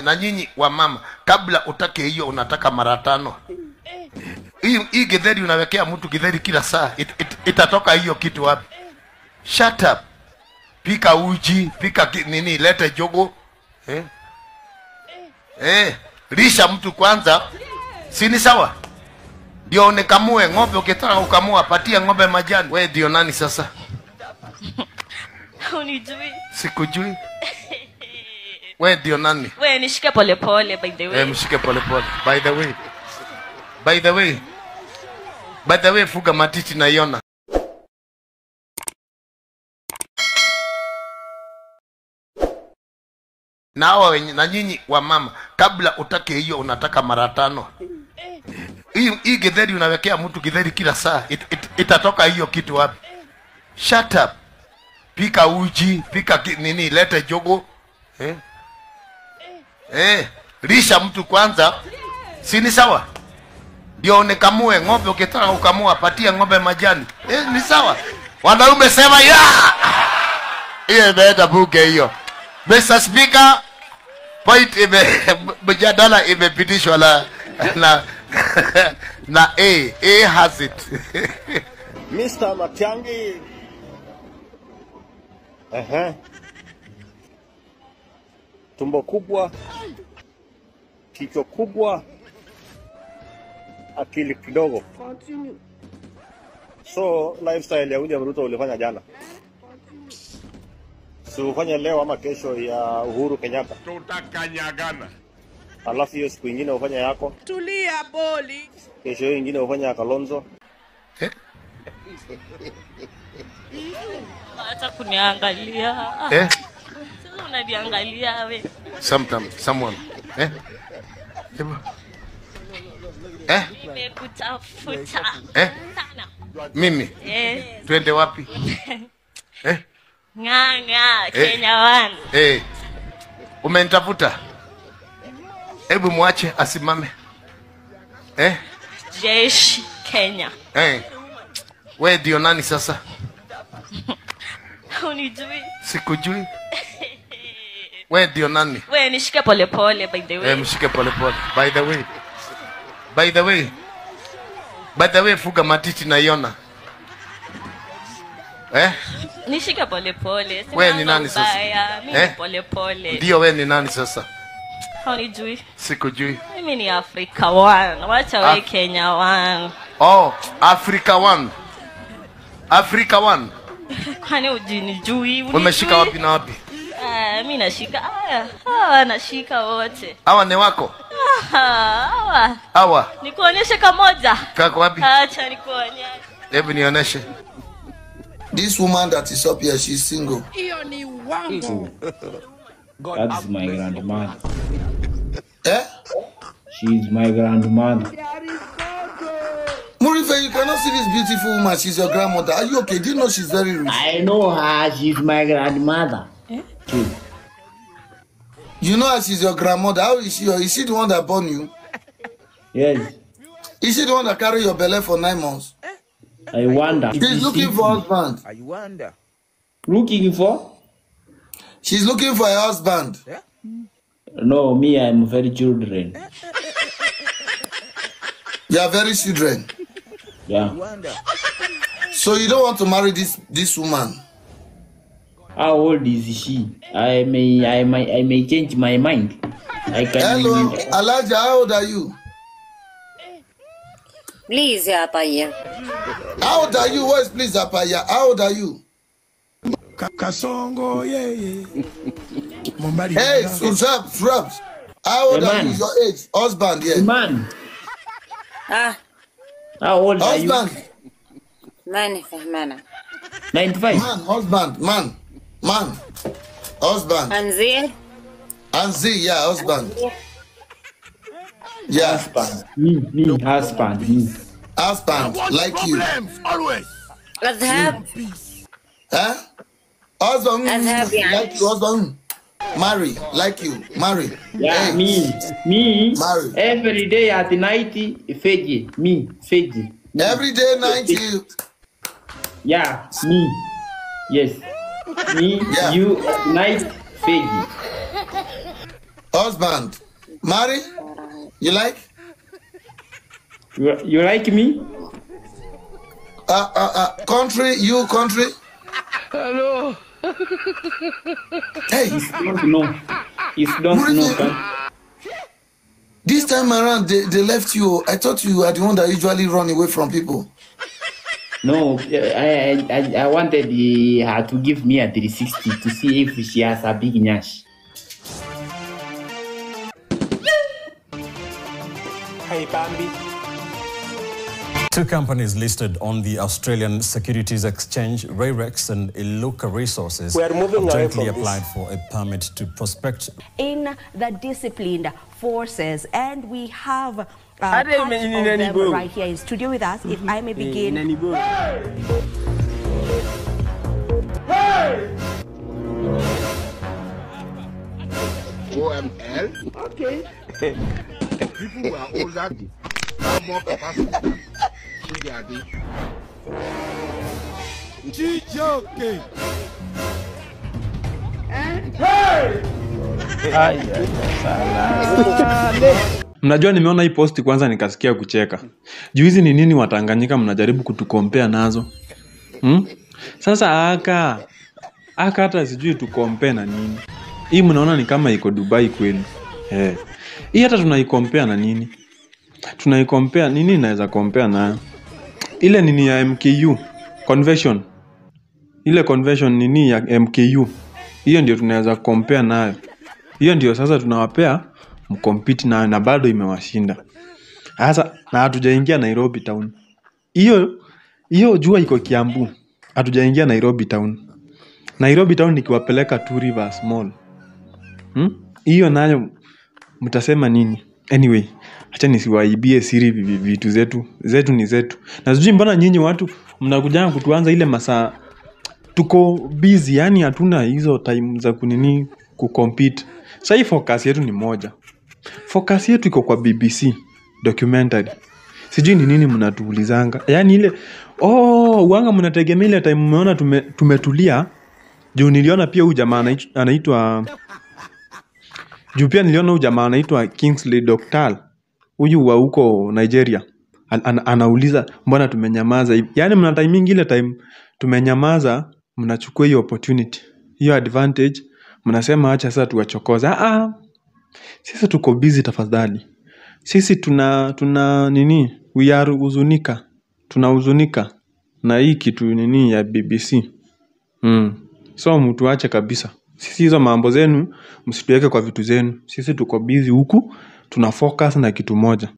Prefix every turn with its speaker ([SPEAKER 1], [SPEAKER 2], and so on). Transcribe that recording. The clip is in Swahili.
[SPEAKER 1] na nyinyi wa mama, kabla utake hiyo unataka mara 5. Hii githeri unawekea mtu githeri kila saa. Itatoka hiyo kitu wapi? Shut up. Pika uji, pika nini, lete jogo. Lisha mtu kwanza. Sini sawa? Ndio unikamue ng'ombe, ukitaka ukamua patia ng'ombe majani. Wewe ndio nani sasa?
[SPEAKER 2] Unijui?
[SPEAKER 1] Sikujui. Wewe ndio nani?
[SPEAKER 2] Wewe nishike pole pole by the way.
[SPEAKER 1] Mshike pole pole. By the way, fuga matiti na iona. Na nyinyi wa mama, kabla utake hiyo unataka mara 5. Hii githeri unawekea mtu githeri kila saa. Itatoka hiyo kitu wapi? Shut up. Pika uji, pika nini, lete jogo. Lisha mtu kwanza. Sini sawa? Ndio unikamue ng'ombe, ukitaka ukamua patia ng'ombe majani. Ni sawa? Wanaume sema ya. Hiyo imeenda bunge hiyo. Mr. Speaker, point mjadala imepitishwa na A has it.
[SPEAKER 3] Mr. Matiang'i. Tumbo kubwa, kichwa kubwa, akili kidogo. So lifestyle ya William Ruto ulifanya jana, si ufanye leo ama kesho ya Uhuru Kenyatta.
[SPEAKER 1] Tutakanyagana.
[SPEAKER 3] Alafu hiyo siku nyingine ufanye yako.
[SPEAKER 4] Tulia boli.
[SPEAKER 3] Kesho hiyo nyingine ufanye ya Kalonzo.
[SPEAKER 2] Acha kuniangalia. Sasa unaniangalia wewe.
[SPEAKER 1] Someone.
[SPEAKER 2] Nimekutafuta. Sana.
[SPEAKER 1] Mimi? Twende wapi?
[SPEAKER 2] Nganga, Kenya 1.
[SPEAKER 1] Umenitafuta? Hebu muache asimame.
[SPEAKER 2] Jeshi Kenya.
[SPEAKER 1] Wewe ndio nani sasa?
[SPEAKER 2] Unijui?
[SPEAKER 1] Sikujui. Wewe ndio nani?
[SPEAKER 2] Wewe nishike pole pole by the way.
[SPEAKER 1] Mshike pole pole. By the way, fuga matiti na iona.
[SPEAKER 2] Nishike pole pole.
[SPEAKER 1] Wewe ni nani sasa?
[SPEAKER 2] Mimi pole pole.
[SPEAKER 1] Ndio wewe ni nani sasa?
[SPEAKER 2] Unijui?
[SPEAKER 1] Sikujui.
[SPEAKER 2] Mimi ni Africa 1. Wacha wewe Kenya 1.
[SPEAKER 1] Oh, Africa 1. Africa 1.
[SPEAKER 2] Kwani ujinijui?
[SPEAKER 1] Umeshika wapi na wapi?
[SPEAKER 2] Mimi nashika hawa nashika wote.
[SPEAKER 1] Hawa ni wako? Hawa.
[SPEAKER 2] Nikuonyeshe kamoja.
[SPEAKER 1] Kako wapi?
[SPEAKER 2] Acha nikuonyeshe.
[SPEAKER 1] Hebu nionyeshe.
[SPEAKER 5] This woman that is up here, she's single.
[SPEAKER 4] Hiyo ni wangu.
[SPEAKER 6] That's my grandmother.
[SPEAKER 5] She's
[SPEAKER 6] my grandmother.
[SPEAKER 5] Murife, you cannot see this beautiful woman. She's your grandmother. Are you okay? Do you know she's very rich?
[SPEAKER 6] I know her. She's my grandmother.
[SPEAKER 5] You know her, she's your grandmother. How is she? Is she the one that born you?
[SPEAKER 6] Yes.
[SPEAKER 5] Is she the one that carried your belly for 9 months?
[SPEAKER 6] I wonder.
[SPEAKER 5] She's looking for a husband.
[SPEAKER 4] I wonder.
[SPEAKER 6] Looking for?
[SPEAKER 5] She's looking for a husband.
[SPEAKER 6] No, me, I'm very children.
[SPEAKER 5] You are very children.
[SPEAKER 6] Yeah.
[SPEAKER 5] So you don't want to marry this woman?
[SPEAKER 6] How old is she? I may change my mind. I can.
[SPEAKER 5] Hello, Elijah. How old are you?
[SPEAKER 7] Please, Apaya.
[SPEAKER 5] How old are you? Where's please, Apaya? How old are you?
[SPEAKER 4] Kasongo, yeah.
[SPEAKER 5] Hey, Shrubs. How old are you? Your age? Husband, yeah.
[SPEAKER 6] Man.
[SPEAKER 7] How
[SPEAKER 6] old are you?
[SPEAKER 5] Husband.
[SPEAKER 7] Man, fahmana.
[SPEAKER 6] 95.
[SPEAKER 5] Man, husband, man. Husband. Anzi, yeah, husband. Yeah.
[SPEAKER 6] Husband. Me, husband. Me.
[SPEAKER 5] Husband, like you.
[SPEAKER 4] Always.
[SPEAKER 7] Adhab.
[SPEAKER 5] Husband,
[SPEAKER 7] like
[SPEAKER 5] you, husband. Marry, like you. Marry.
[SPEAKER 6] Yeah,
[SPEAKER 5] hey.
[SPEAKER 6] Me.
[SPEAKER 5] Marry.
[SPEAKER 6] Every day at night, Fiji. Me, Fiji.
[SPEAKER 5] Every day, 90.
[SPEAKER 6] Yeah, me. Yes. Me, yeah. You, at night, Fiji.
[SPEAKER 5] Husband. Marry? You like?
[SPEAKER 6] You like me?
[SPEAKER 5] Country, you country?
[SPEAKER 4] Hello.
[SPEAKER 5] Hey.
[SPEAKER 6] Don't know. Don't know.
[SPEAKER 5] This time around, they left you. I thought you are the one that usually run away from people.
[SPEAKER 6] No, I wanted her to give me a 360 to see if she has a big nyash.
[SPEAKER 8] Hey, Bambi.
[SPEAKER 9] 2 companies listed on the Australian Securities Exchange, Rayrex and Iluka Resources,
[SPEAKER 8] We are moving
[SPEAKER 9] have
[SPEAKER 8] away
[SPEAKER 9] jointly
[SPEAKER 8] from
[SPEAKER 9] applied
[SPEAKER 8] this.
[SPEAKER 9] for a permit to prospect
[SPEAKER 10] in the disciplined forces, and we have
[SPEAKER 8] Are they
[SPEAKER 10] parts
[SPEAKER 8] in
[SPEAKER 10] of
[SPEAKER 8] any
[SPEAKER 10] them
[SPEAKER 8] book?
[SPEAKER 10] right here in studio with us. If I may begin.
[SPEAKER 1] OML.
[SPEAKER 4] Okay.
[SPEAKER 1] People who are older have more capacity.
[SPEAKER 4] Chijoke.
[SPEAKER 11] Mnajua nimeona hii posti kwanza nikasikia kucheka. Juu hizi ni nini Watanganyika mnajaribu kutukompea nazo? Sasa aka hata sijui tukompea na nini. Hii mnaona ni kama iko Dubai kweli. Hii hata tunaikompea na nini? Tunaikompea nini inaweza kompea na ile nini ya MKU convention. Ile convention nini ya MKU. Hiyo ndio tunaweza compare nayo. Hiyo ndio sasa tunawapea mkompiti na bado imewashinda. Sasa na hatujaingia Nairobi town. Hiyo jua iko Kiambu. Hatujaingia Nairobi town. Nairobi town nikiwapeleka 2 Rivers Mall. Hiyo nayo mtasema nini? Anyway, acha nisiwaibie siri vitu zetu ni zetu. Na sijui mbona nyinyi watu mnakuja kutuanza ile masaa tuko busy, yani hatuna hizo time za kunini kucompete. Sasa hii focus yetu ni moja. Focus yetu iko kwa BBC documentary. Sijui ni nini mnatuulizanga. Yani ile uanga mnategemea ile time mmeona tumetulia. Juu niliona pia huyu jamaa anaitwa Kingsley Doctal. Huyu wa huko Nigeria. Anauliza mbona tumenyamaza hivi. Yani mna timing ile time tumenyamaza, mnachukua hiyo opportunity, hiyo advantage, mnasema acha sasa tuwachokoza. Sisi tuko busy tafadhali. Sisi tuna nini? We are huzunika. Tunahuzunika na hii kitu nini ya BBC. So mtuache kabisa. Sisi hizo mambo zenu msituweke kwa vitu zenu. Sisi tuko busy huku, tuna focus na kitu moja.